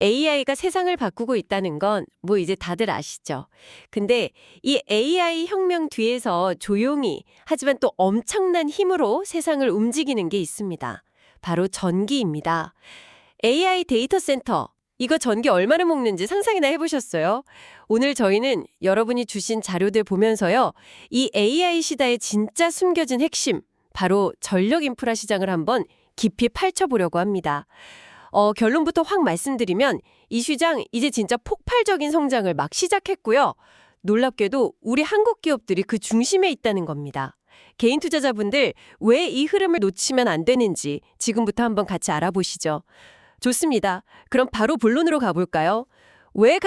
AI가 세상을 바꾸고 있다는 건 뭐 이제 다들 아시죠? 근데 이 AI 혁명 뒤에서 조용히 하지만 또 엄청난 힘으로 세상을 움직이는 게 있습니다. 바로 전기입니다. AI 데이터 센터. 이거 전기 얼마나 먹는지 상상이나 해보셨어요? 오늘 저희는 여러분이 주신 자료들 보면서요. 이 AI 시대의 진짜 숨겨진 핵심, 바로 전력 인프라 시장을 한번 깊이 파헤쳐보려고 합니다. 결론부터 확 말씀드리면 이 시장 이제 진짜 폭발적인 성장을 막 시작했고요. 놀랍게도 우리 한국 기업들이 그 중심에 있다는 겁니다. 개인 투자자분들 왜 이 흐름을 놓치면 안 되는지 지금부터 한번 같이 알아보시죠. 좋습니다. 그럼 바로 본론으로 가볼까요? 왜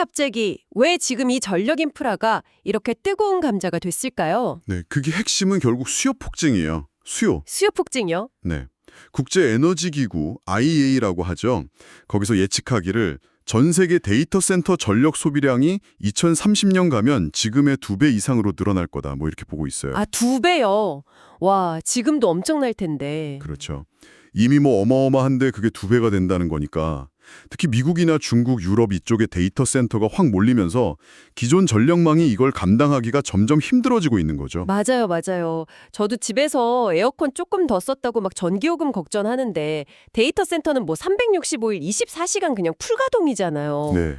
지금 이 전력 인프라가 이렇게 뜨거운 감자가 됐을까요? 네, 그게 핵심은 결국 수요 폭증이에요. 수요. 수요 폭증이요? 네. 국제에너지기구 IEA라고 하죠. 거기서 예측하기를 전 세계 데이터 센터 전력 소비량이 2030년 가면 지금의 2배 이상으로 늘어날 거다. 뭐 이렇게 보고 있어요. 아, 2배요. 와, 지금도 엄청날 텐데. 그렇죠. 이미 뭐 어마어마한데 그게 2배가 된다는 거니까. 특히 미국이나 중국, 유럽 이쪽의 데이터 센터가 확 몰리면서 기존 전력망이 이걸 감당하기가 점점 힘들어지고 있는 거죠. 맞아요, 맞아요. 저도 집에서 에어컨 조금 더 썼다고 막 전기요금 걱정하는데 데이터 센터는 뭐 365일 24시간 그냥 풀가동이잖아요. 네.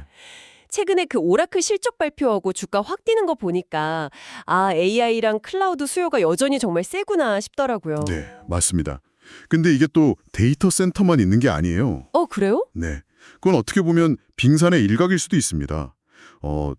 최근에 그 오라클 실적 발표하고 주가 확 뛰는 거 보니까 아, AI랑 클라우드 수요가 여전히 정말 세구나 싶더라고요. 네, 맞습니다. 근데 이게 또 데이터 센터만 있는 게 아니에요. 그래요? 네. 그건 어떻게 보면 빙산의 일각일 수도 있습니다.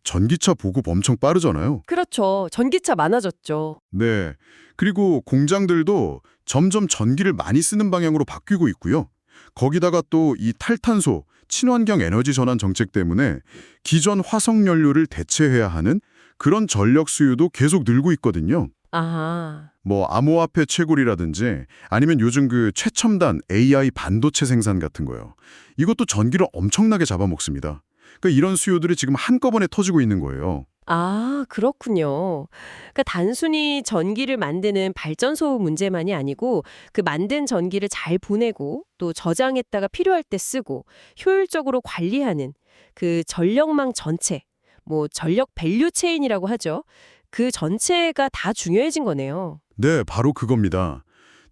전기차 보급 엄청 빠르잖아요. 그렇죠. 전기차 많아졌죠. 네. 그리고 공장들도 점점 전기를 많이 쓰는 방향으로 바뀌고 있고요. 거기다가 또 이 탈탄소, 친환경 에너지 전환 정책 때문에 기존 화석 연료를 대체해야 하는 그런 전력 수요도 계속 늘고 있거든요. 아하. 뭐 암호화폐 채굴이라든지 아니면 요즘 그 최첨단 AI 반도체 생산 같은 거요. 이것도 전기를 엄청나게 잡아먹습니다. 그러니까 이런 수요들이 지금 한꺼번에 터지고 있는 거예요. 아, 그렇군요. 그러니까 단순히 전기를 만드는 발전소 문제만이 아니고 그 만든 전기를 잘 보내고 또 저장했다가 필요할 때 쓰고 효율적으로 관리하는 그 전력망 전체, 뭐 전력 밸류 체인이라고 하죠. 그 전체가 다 중요해진 거네요. 네, 바로 그겁니다.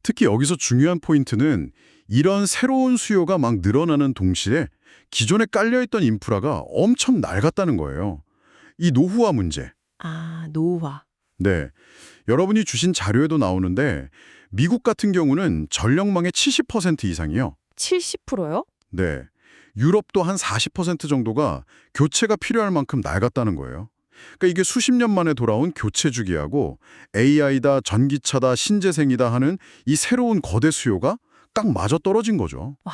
특히 여기서 중요한 포인트는 이런 새로운 수요가 막 늘어나는 동시에 기존에 깔려있던 인프라가 엄청 낡았다는 거예요. 이 노후화 문제. 아, 노후화. 네, 여러분이 주신 자료에도 나오는데 미국 같은 경우는 전력망의 70% 이상이요. 70%요? 네, 유럽도 한 40% 정도가 교체가 필요할 만큼 낡았다는 거예요. 그러니까 이게 수십 년 만에 돌아온 교체 주기하고 AI다, 전기차다, 신재생이다 하는 이 새로운 거대 수요가 딱 맞아떨어진 거죠. 와,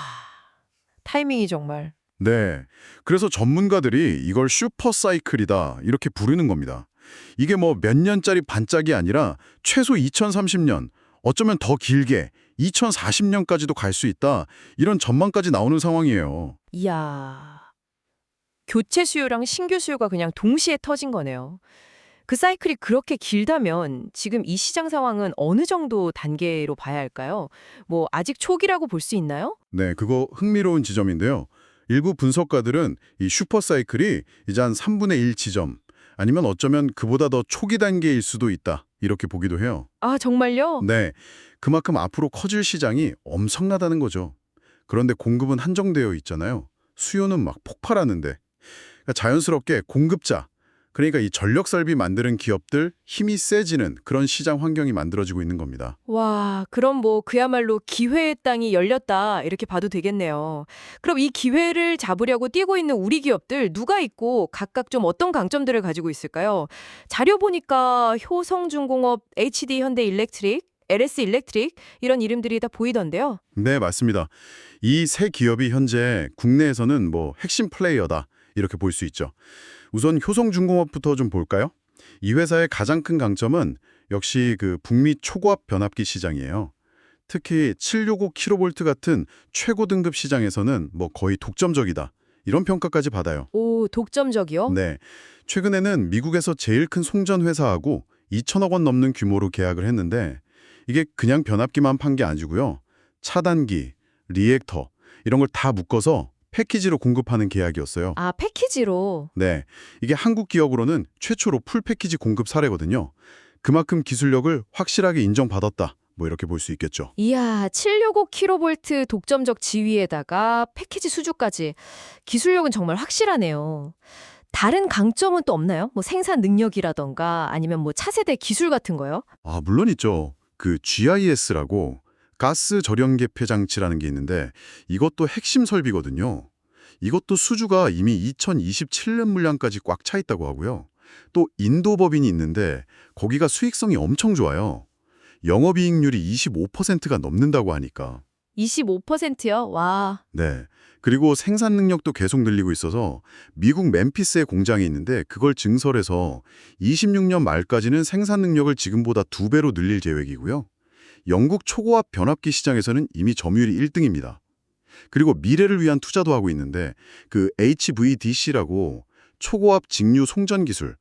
타이밍이 정말. 네, 그래서 전문가들이 이걸 슈퍼사이클이다 이렇게 부르는 겁니다. 이게 뭐 몇 년짜리 반짝이 아니라 최소 2030년, 어쩌면 더 길게 2040년까지도 갈 수 있다 이런 전망까지 나오는 상황이에요. 이야. 교체 수요랑 신규 수요가 그냥 동시에 터진 거네요. 그 사이클이 그렇게 길다면 지금 이 시장 상황은 어느 정도 단계로 봐야 할까요? 뭐 아직 초기라고 볼 수 있나요? 네, 그거 흥미로운 지점인데요. 일부 분석가들은 이 슈퍼사이클이 이제 한 3분의 1 지점, 아니면 어쩌면 그보다 더 초기 단계일 수도 있다, 이렇게 보기도 해요. 아, 정말요? 네, 그만큼 앞으로 커질 시장이 엄청나다는 거죠. 그런데 공급은 한정되어 있잖아요. 수요는 막 폭발하는데. 그러니까 자연스럽게 공급자, 그러니까 이 전력 설비 만드는 기업들 힘이 세지는 그런 시장 환경이 만들어지고 있는 겁니다. 와, 그럼 뭐 그야말로 기회의 땅이 열렸다 이렇게 봐도 되겠네요. 그럼 이 기회를 잡으려고 뛰고 있는 우리 기업들 누가 있고 각각 좀 어떤 강점들을 가지고 있을까요? 자료 보니까 효성중공업, HD 현대일렉트릭, LS일렉트릭 이런 이름들이 다 보이던데요. 네, 맞습니다. 이 세 기업이 현재 국내에서는 뭐 핵심 플레이어다, 이렇게 볼 수 있죠. 우선 효성중공업부터 좀 볼까요? 이 회사의 가장 큰 강점은 역시 그 북미 초고압 변압기 시장이에요. 특히 765kV 같은 최고 등급 시장에서는 뭐 거의 독점적이다, 이런 평가까지 받아요. 오, 독점적이요? 네, 최근에는 미국에서 제일 큰 송전 회사하고 2천억 원 넘는 규모로 계약을 했는데 이게 그냥 변압기만 판 게 아니고요. 차단기, 리액터 이런 걸 다 묶어서 패키지로 공급하는 계약이었어요. 아, 패키지로. 네, 이게 한국 기업으로는 최초로 풀 패키지 공급 사례거든요. 그만큼 기술력을 확실하게 인정받았다. 뭐 이렇게 볼 수 있겠죠. 이야, 765kV 독점적 지위에다가 패키지 수주까지. 기술력은 정말 확실하네요. 다른 강점은 또 없나요? 뭐 생산 능력이라던가 아니면 뭐 차세대 기술 같은 거요? 아, 물론 있죠. 그 GIS라고 가스 절연 개폐 장치라는 게 있는데 이것도 핵심 설비거든요. 이것도 수주가 이미 2027년 물량까지 꽉 차 있다고 하고요. 또 인도 법인이 있는데 거기가 수익성이 엄청 좋아요. 영업이익률이 25%가 넘는다고 하니까. 25%요? 와. 네. 그리고 생산 능력도 계속 늘리고 있어서 미국 멤피스에 공장이 있는데 그걸 증설해서 26년 말까지는 생산 능력을 지금보다 2배로 늘릴 계획이고요. 영국 초고압 변압기 시장에서는 이미 점유율이 1등입니다. 그리고 미래를 위한 투자도 하고 있는데 그 HVDC라고 초고압 직류 송전 기술,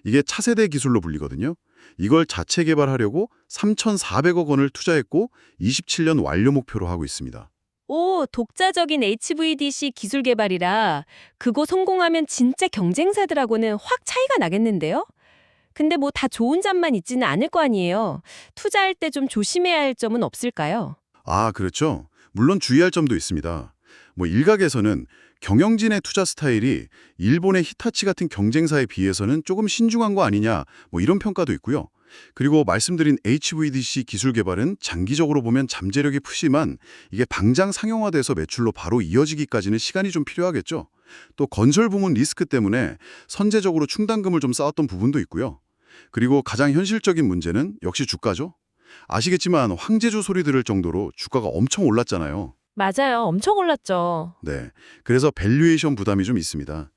이게 차세대 기술로 불리거든요. 이걸 자체 개발하려고 3,400억 원을 투자했고 27년 완료 목표로 하고 있습니다. 오, 독자적인 HVDC 기술 개발이라 그거 성공하면 진짜 경쟁사들하고는 확 차이가 나겠는데요? 근데 뭐 다 좋은 점만 있지는 않을 거 아니에요. 투자할 때 좀 조심해야 할 점은 없을까요? 아, 그렇죠. 물론 주의할 점도 있습니다. 뭐 일각에서는 경영진의 투자 스타일이 일본의 히타치 같은 경쟁사에 비해서는 조금 신중한 거 아니냐, 뭐 이런 평가도 있고요. 그리고 말씀드린 HVDC 기술 개발은 장기적으로 보면 잠재력이 푸시만 이게 당장 상용화돼서 매출로 바로 이어지기까지는 시간이 좀 필요하겠죠. 또 건설 부문 리스크 때문에 선제적으로 충당금을 좀 쌓았던 부분도 있고요. 그리고 가장 현실적인 문제는 역시 주가죠. 아시겠지만 황제주 소리 들을 정도로 주가가 엄청 올랐잖아요. 맞아요. 엄청 올랐죠. 네. 그래서 밸류에이션 부담이 좀 있습니다.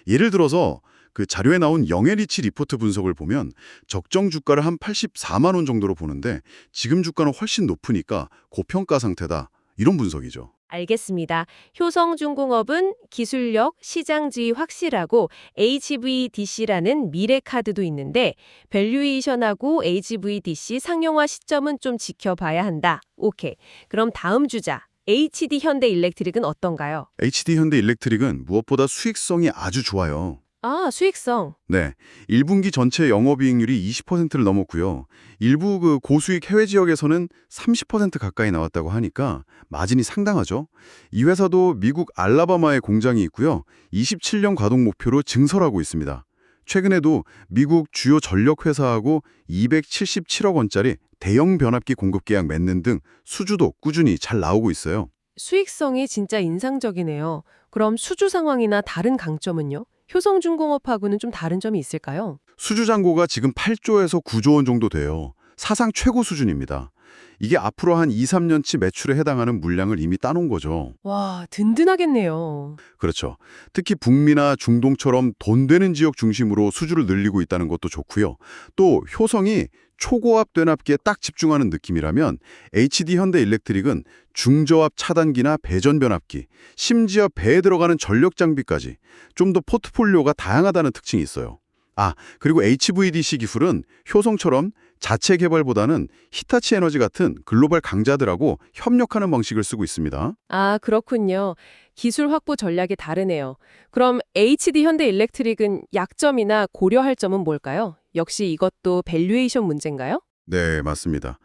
예를 들어서 그 자료에 나온 영해리치 리포트 분석을 보면 적정 주가를 한 84만 원 정도로 보는데 지금 주가는 훨씬 높으니까 고평가 상태다. 이런 분석이죠. 알겠습니다. 효성중공업은 기술력, 시장지위 확실하고 HVDC라는 미래 카드도 있는데 밸류에이션하고 HVDC 상용화 시점은 좀 지켜봐야 한다. 오케이. 그럼 다음 주자. HD 현대일렉트릭은 어떤가요? HD 현대일렉트릭은 무엇보다 수익성이 아주 좋아요. 아, 수익성. 네, 1분기 전체 영업이익률이 20%를 넘었고요. 일부 그 고수익 해외 지역에서는 30% 가까이 나왔다고 하니까 마진이 상당하죠. 이 회사도 미국 알라바마에 공장이 있고요. 27년 가동 목표로 증설하고 있습니다. 최근에도 미국 주요 전력 회사하고 277억 원짜리 대형 변압기 공급 계약 맺는 등 수주도 꾸준히 잘 나오고 있어요. 수익성이 진짜 인상적이네요. 그럼 수주 상황이나 다른 강점은요? 효성중공업하고는 좀 다른 점이 있을까요? 수주 잔고가 지금 8조에서 9조 원 정도 돼요. 사상 최고 수준입니다. 이게 앞으로 한 2, 3년치 매출에 해당하는 물량을 이미 따놓은 거죠. 와, 든든하겠네요. 그렇죠. 특히 북미나 중동처럼 돈 되는 지역 중심으로 수주를 늘리고 있다는 것도 좋고요. 또 효성이 초고압 변압기에 딱 집중하는 느낌이라면 HD 현대일렉트릭은 중저압 차단기나 배전 변압기, 심지어 배에 들어가는 전력 장비까지 좀 더 포트폴리오가 다양하다는 특징이 있어요. 아, 그리고 HVDC 기술은 효성처럼 자체 개발보다는 히타치 에너지 같은 글로벌 강자들하고 협력하는 방식을 쓰고 있습니다. 아, 그렇군요. 기술 확보 전략이 다르네요. 그럼 HD 현대일렉트릭은 약점이나 고려할 점은 뭘까요? 역시 이것도 밸류에이션 문제인가요? 네, 맞습니다.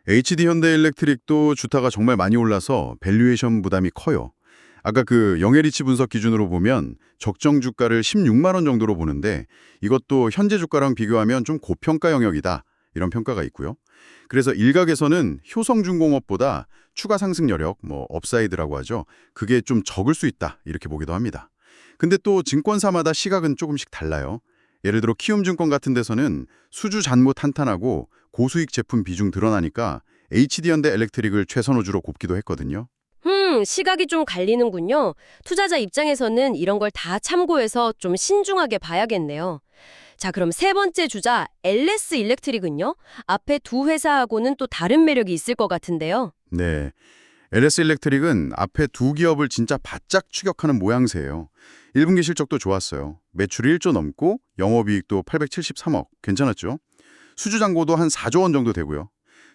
HD 현대일렉트릭도 주가가 정말 많이 올라서 밸류에이션 부담이 커요. 아까 그 영해리치 분석 기준으로 보면 적정 주가를 16만 원 정도로 보는데 이것도 현재 주가랑 비교하면 좀 고평가 영역이다. 이런 평가가 있고요. 그래서 일각에서는 효성중공업보다 추가 상승 여력, 뭐 업사이드라고 하죠. 그게 좀 적을 수 있다. 이렇게 보기도 합니다. 근데 또 증권사마다 시각은 조금씩 달라요. 예를 들어 키움증권 같은 데서는 수주 잔고 탄탄하고 고수익 제품 비중 드러나니까 HD현대일렉트릭을 최선호주로 꼽기도 했거든요. 시각이 좀 갈리는군요. 투자자 입장에서는 이런 걸 다 참고해서 좀 신중하게 봐야겠네요. 자, 그럼 세 번째 주자 LS 일렉트릭은요? 앞에 두 회사하고는 또 다른 매력이 있을 것 같은데요. 네, LS일렉트릭은 앞에 두 기업을 진짜 바짝 추격하는 모양새예요. 1분기 실적도 좋았어요. 매출이 1조 넘고 영업이익도 873억, 괜찮았죠? 수주잔고도 한 4조 원 정도 되고요.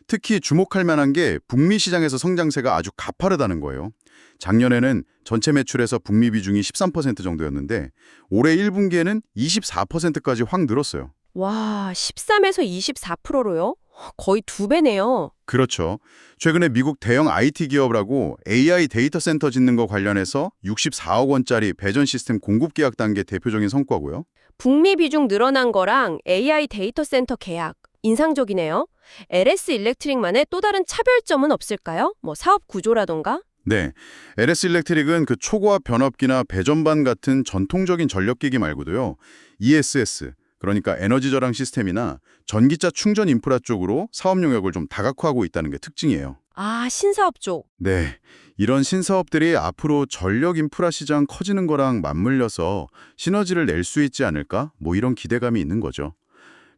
특히 주목할 만한 게 북미 시장에서 성장세가 아주 가파르다는 거예요. 작년에는 전체 매출에서 북미 비중이 13% 정도였는데 올해 1분기에는 24%까지 확 늘었어요. 와, 13에서 24%로요? 거의 2배네요. 그렇죠. 최근에 미국 대형 IT 기업하고 AI 데이터 센터 짓는 거 관련해서 64억 원짜리 배전 시스템 공급 계약 단계 대표적인 성과고요. 북미 비중 늘어난 거랑 AI 데이터 센터 계약, 인상적이네요. LS 일렉트릭만의 또 다른 차별점은 없을까요? 뭐 사업 구조라던가? 네, LS 일렉트릭은 그 초고압 변압기나 배전반 같은 전통적인 전력기기 말고도요. ESS, 그러니까 에너지 저장 시스템이나 전기차 충전 인프라 쪽으로 사업 영역을 좀 다각화하고 있다는 게 특징이에요. 아, 신사업 쪽. 네, 이런 신사업들이 앞으로 전력 인프라 시장 커지는 거랑 맞물려서 시너지를 낼 수 있지 않을까? 뭐 이런 기대감이 있는 거죠.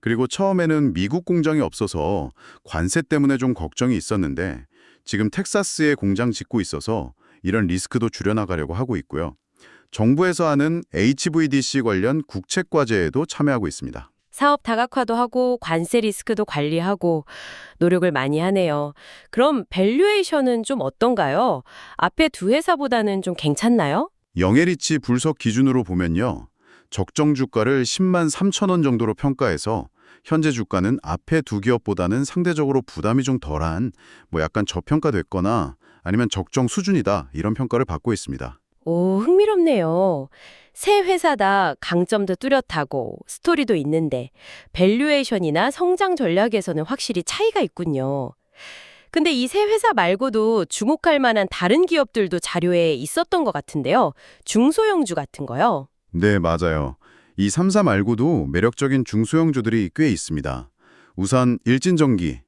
그리고 처음에는 미국 공장이 없어서 관세 때문에 좀 걱정이 있었는데 지금 텍사스에 공장 짓고 있어서 이런 리스크도 줄여나가려고 하고 있고요. 정부에서 하는 HVDC 관련 국책과제에도 참여하고 있습니다. 사업 다각화도 하고 관세 리스크도 관리하고 노력을 많이 하네요. 그럼 밸류에이션은 좀 어떤가요? 앞에 두 회사보다는 좀 괜찮나요? 영해리치 불석 기준으로 보면요. 적정 주가를 10만 3천 원 정도로 평가해서 현재 주가는 앞에 두 기업보다는 상대적으로 부담이 좀 덜한 뭐 약간 저평가됐거나 아니면 적정 수준이다 이런 평가를 받고 있습니다. 오, 흥미롭네요. 세 회사 다 강점도 뚜렷하고 스토리도 있는데 밸류에이션이나 성장 전략에서는 확실히 차이가 있군요. 근데 이 세 회사 말고도 주목할 만한 다른 기업들도 자료에 있었던 것 같은데요. 중소형주 같은 거요. 네, 맞아요. 이 3사 말고도 매력적인 중소형주들이 꽤 있습니다. 우선 일진전기.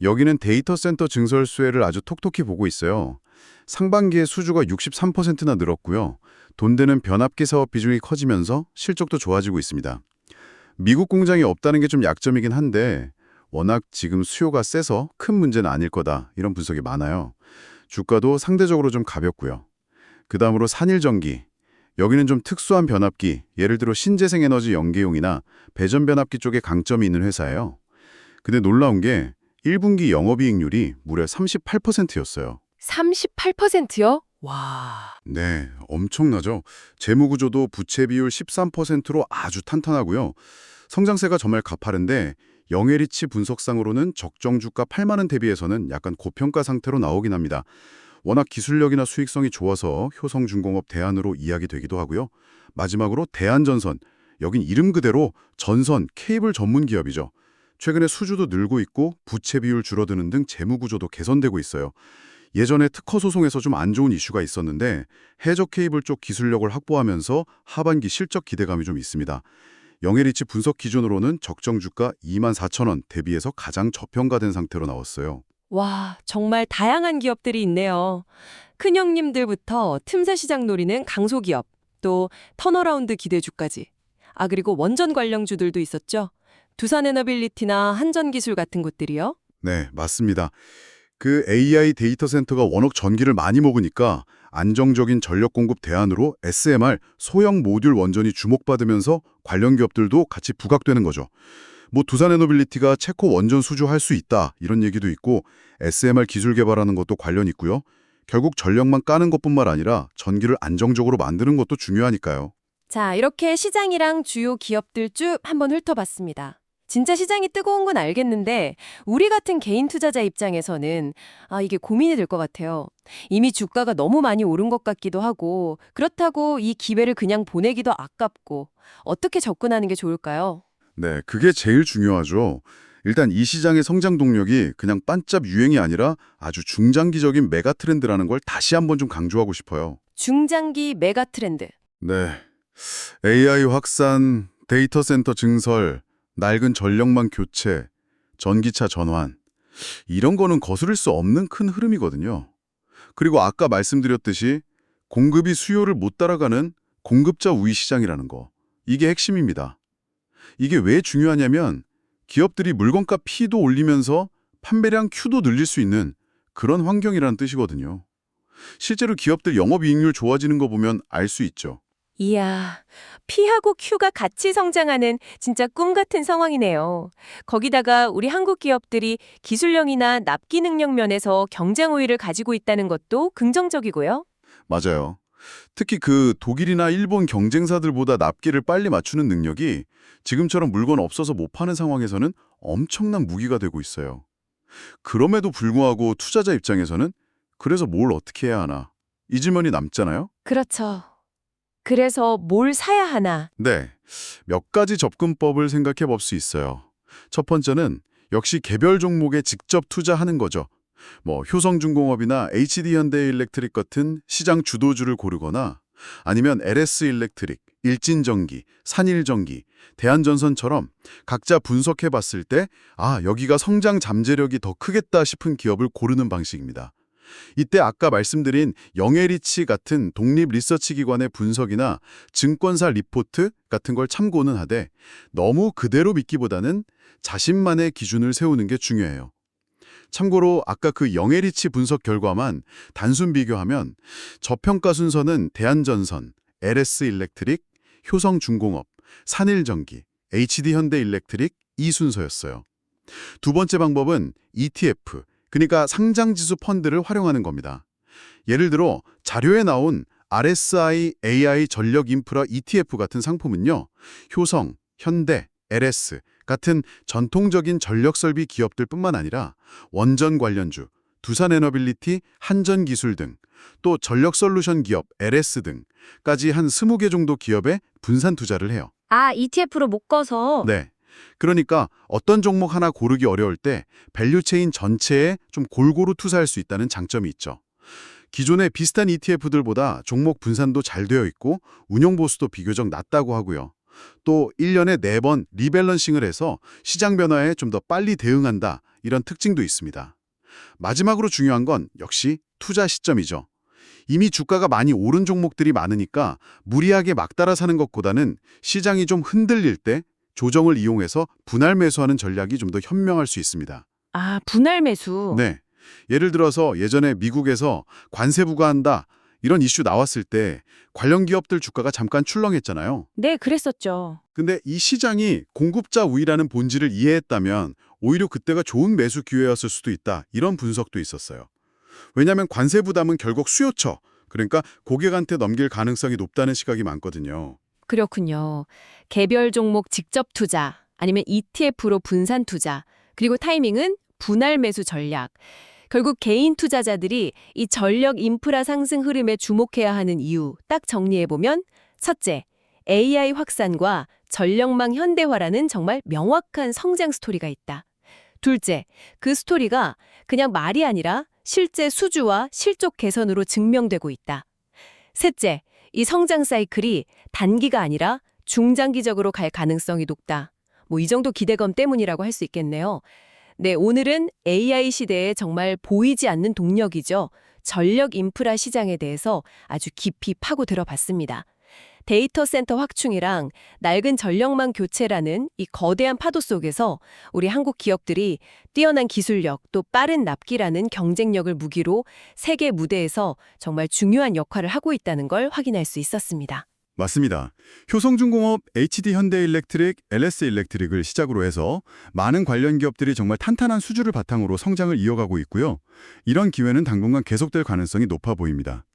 여기는 데이터 센터 증설 수혜를 아주 톡톡히 보고 있어요. 상반기에 수주가 63%나 늘었고요. 돈 되는 변압기 사업 비중이 커지면서 실적도 좋아지고 있습니다. 미국 공장이 없다는 게 좀 약점이긴 한데 워낙 지금 수요가 세서 큰 문제는 아닐 거다 이런 분석이 많아요. 주가도 상대적으로 좀 가볍고요. 그 다음으로 산일전기. 여기는 좀 특수한 변압기, 예를 들어 신재생에너지 연계용이나 배전 변압기 쪽에 강점이 있는 회사예요. 근데 놀라운 게 1분기 영업이익률이 무려 38%였어요. 38%요? 와. 네, 엄청나죠. 재무구조도 부채 비율 13%로 아주 탄탄하고요. 성장세가 정말 가파른데 영해리치 분석상으로는 적정 주가 8만 원 대비해서는 약간 고평가 상태로 나오긴 합니다. 워낙 기술력이나 수익성이 좋아서 효성중공업 대안으로 이야기되기도 하고요. 마지막으로 대한전선, 여긴 이름 그대로 전선, 케이블 전문 기업이죠. 최근에 수주도 늘고 있고 부채 비율 줄어드는 등 재무구조도 개선되고 있어요. 예전에 특허 소송에서 좀 안 좋은 이슈가 있었는데 해저 케이블 쪽 기술력을 확보하면서 하반기 실적 기대감이 좀 있습니다. 영해리치 분석 기준으로는 적정 주가 24,000원 대비해서 가장 저평가된 상태로 나왔어요. 와, 정말 다양한 기업들이 있네요. 큰형님들부터 틈새 시장 노리는 강소기업, 또 턴어라운드 기대주까지. 아, 그리고 원전 관련주들도 있었죠. 두산에너빌리티나 한전기술 같은 곳들이요. 네, 맞습니다. 그 AI 데이터 센터가 워낙 전기를 많이 먹으니까 안정적인 전력 공급 대안으로 SMR, 소형 모듈 원전이 주목받으면서 관련 기업들도 같이 부각되는 거죠. 뭐 두산에너빌리티가 체코 원전 수주할 수 있다 이런 얘기도 있고 SMR 기술 개발하는 것도 관련 있고요. 결국 전력만 까는 것뿐만 아니라 전기를 안정적으로 만드는 것도 중요하니까요. 자, 이렇게 시장이랑 주요 기업들 쭉 한번 훑어봤습니다. 진짜 시장이 뜨거운 건 알겠는데 우리 같은 개인 투자자 입장에서는 이게 고민이 될 것 같아요. 이미 주가가 너무 많이 오른 것 같기도 하고 그렇다고 이 기회를 그냥 보내기도 아깝고 어떻게 접근하는 게 좋을까요? 네, 그게 제일 중요하죠. 일단 이 시장의 성장 동력이 그냥 반짝 유행이 아니라 아주 중장기적인 메가 트렌드라는 걸 다시 한번 좀 강조하고 싶어요. 중장기 메가 트렌드. 네, AI 확산, 데이터 센터 증설, 낡은 전력망 교체, 전기차 전환 이런 거는 거스를 수 없는 큰 흐름이거든요. 그리고 아까 말씀드렸듯이 공급이 수요를 못 따라가는 공급자 우위 시장이라는 거. 이게 핵심입니다. 이게 왜 중요하냐면 기업들이 물건값 P도 올리면서 판매량 Q도 늘릴 수 있는 그런 환경이라는 뜻이거든요. 실제로 기업들 영업이익률 좋아지는 거 보면 알 수 있죠. 이야, P하고 Q가 같이 성장하는 진짜 꿈 같은 상황이네요. 거기다가 우리 한국 기업들이 기술력이나 납기 능력 면에서 경쟁 우위를 가지고 있다는 것도 긍정적이고요. 맞아요. 특히 그 독일이나 일본 경쟁사들보다 납기를 빨리 맞추는 능력이 지금처럼 물건 없어서 못 파는 상황에서는 엄청난 무기가 되고 있어요. 그럼에도 불구하고 투자자 입장에서는 그래서 뭘 어떻게 해야 하나? 이 질문이 남잖아요? 그렇죠. 그래서 뭘 사야 하나? 네, 몇 가지 접근법을 생각해 볼 수 있어요. 첫 번째는 역시 개별 종목에 직접 투자하는 거죠. 뭐 효성중공업이나 HD현대일렉트릭 같은 시장 주도주를 고르거나 아니면 LS일렉트릭, 일진전기, 산일전기, 대한전선처럼 각자 분석해 봤을 때 여기가 성장 잠재력이 더 크겠다 싶은 기업을 고르는 방식입니다. 이때 아까 말씀드린 영해리치 같은 독립 리서치 기관의 분석이나 증권사 리포트 같은 걸 참고는 하되 너무 그대로 믿기보다는 자신만의 기준을 세우는 게 중요해요. 참고로 아까 그 영해리치 분석 결과만 단순 비교하면 저평가 순서는 대한전선, LS일렉트릭, 효성중공업, 산일전기, HD현대일렉트릭 이 순서였어요. 두 번째 방법은 ETF, 그러니까 상장지수 펀드를 활용하는 겁니다. 예를 들어 자료에 나온 RSI AI 전력 인프라 ETF 같은 상품은요. 효성, 현대, LS 같은 전통적인 전력 설비 기업들뿐만 아니라 원전 관련주, 두산에너빌리티, 한전기술 등 또 전력 솔루션 기업 LS 등까지 한 20개 정도 기업에 분산 투자를 해요. ETF로 묶어서. 네. 그러니까 어떤 종목 하나 고르기 어려울 때 밸류체인 전체에 좀 골고루 투자할 수 있다는 장점이 있죠. 기존의 비슷한 ETF들보다 종목 분산도 잘 되어 있고 운용 보수도 비교적 낮다고 하고요. 또 1년에 4번 리밸런싱을 해서 시장 변화에 좀 더 빨리 대응한다 이런 특징도 있습니다. 마지막으로 중요한 건 역시 투자 시점이죠. 이미 주가가 많이 오른 종목들이 많으니까 무리하게 막 따라 사는 것보다는 시장이 좀 흔들릴 때 조정을 이용해서 분할 매수하는 전략이 좀 더 현명할 수 있습니다. 분할 매수. 네. 예를 들어서 예전에 미국에서 관세 부과한다 이런 이슈 나왔을 때 관련 기업들 주가가 잠깐 출렁했잖아요. 네, 그랬었죠. 근데 이 시장이 공급자 우위라는 본질을 이해했다면 오히려 그때가 좋은 매수 기회였을 수도 있다. 이런 분석도 있었어요. 왜냐하면 관세 부담은 결국 수요처, 그러니까 고객한테 넘길 가능성이 높다는 시각이 많거든요. 그렇군요. 개별 종목 직접 투자, 아니면 ETF로 분산 투자, 그리고 타이밍은 분할 매수 전략. 결국 개인 투자자들이 이 전력 인프라 상승 흐름에 주목해야 하는 이유 딱 정리해보면 첫째, AI 확산과 전력망 현대화라는 정말 명확한 성장 스토리가 있다. 둘째, 그 스토리가 그냥 말이 아니라 실제 수주와 실적 개선으로 증명되고 있다. 셋째, 이 성장 사이클이 단기가 아니라 중장기적으로 갈 가능성이 높다. 이 정도 기대감 때문이라고 할 수 있겠네요. 네, 오늘은 AI 시대에 정말 보이지 않는 동력이죠. 전력 인프라 시장에 대해서 아주 깊이 파고 들어봤습니다. 데이터 센터 확충이랑 낡은 전력망 교체라는 이 거대한 파도 속에서 우리 한국 기업들이 뛰어난 기술력 또 빠른 납기라는 경쟁력을 무기로 세계 무대에서 정말 중요한 역할을 하고 있다는 걸 확인할 수 있었습니다. 맞습니다. 효성중공업, HD현대일렉트릭, LS일렉트릭을 시작으로 해서 많은 관련 기업들이 정말 탄탄한 수주를 바탕으로 성장을 이어가고 있고요. 이런 기회는 당분간 계속될 가능성이 높아 보입니다.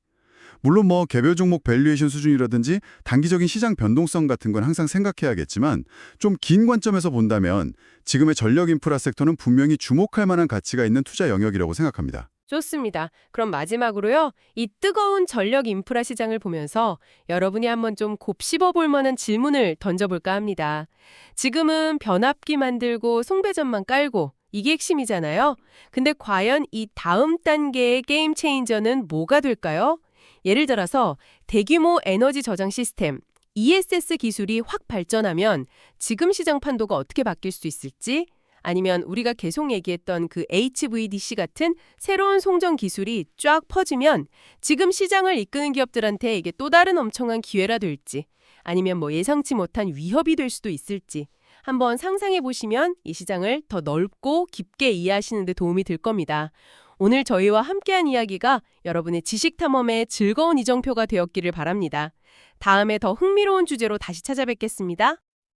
물론 개별 종목 밸류에이션 수준이라든지 단기적인 시장 변동성 같은 건 항상 생각해야겠지만 좀 긴 관점에서 본다면 지금의 전력 인프라 섹터는 분명히 주목할 만한 가치가 있는 투자 영역이라고 생각합니다. 좋습니다. 그럼 마지막으로요. 이 뜨거운 전력 인프라 시장을 보면서 여러분이 한번 좀 곱씹어 볼 만한 질문을 던져볼까 합니다. 지금은 변압기 만들고 송배전만 깔고 이게 핵심이잖아요. 근데 과연 이 다음 단계의 게임 체인저는 뭐가 될까요? 예를 들어서 대규모 에너지 저장 시스템, ESS 기술이 확 발전하면 지금 시장 판도가 어떻게 바뀔 수 있을지, 아니면 우리가 계속 얘기했던 그 HVDC 같은 새로운 송전 기술이 쫙 퍼지면 지금 시장을 이끄는 기업들한테 이게 또 다른 엄청난 기회라 될지, 아니면 예상치 못한 위협이 될 수도 있을지 한번 상상해 보시면 이 시장을 더 넓고 깊게 이해하시는 데 도움이 될 겁니다. 오늘 저희와 함께한 이야기가 여러분의 지식 탐험에 즐거운 이정표가 되었기를 바랍니다. 다음에 더 흥미로운 주제로 다시 찾아뵙겠습니다.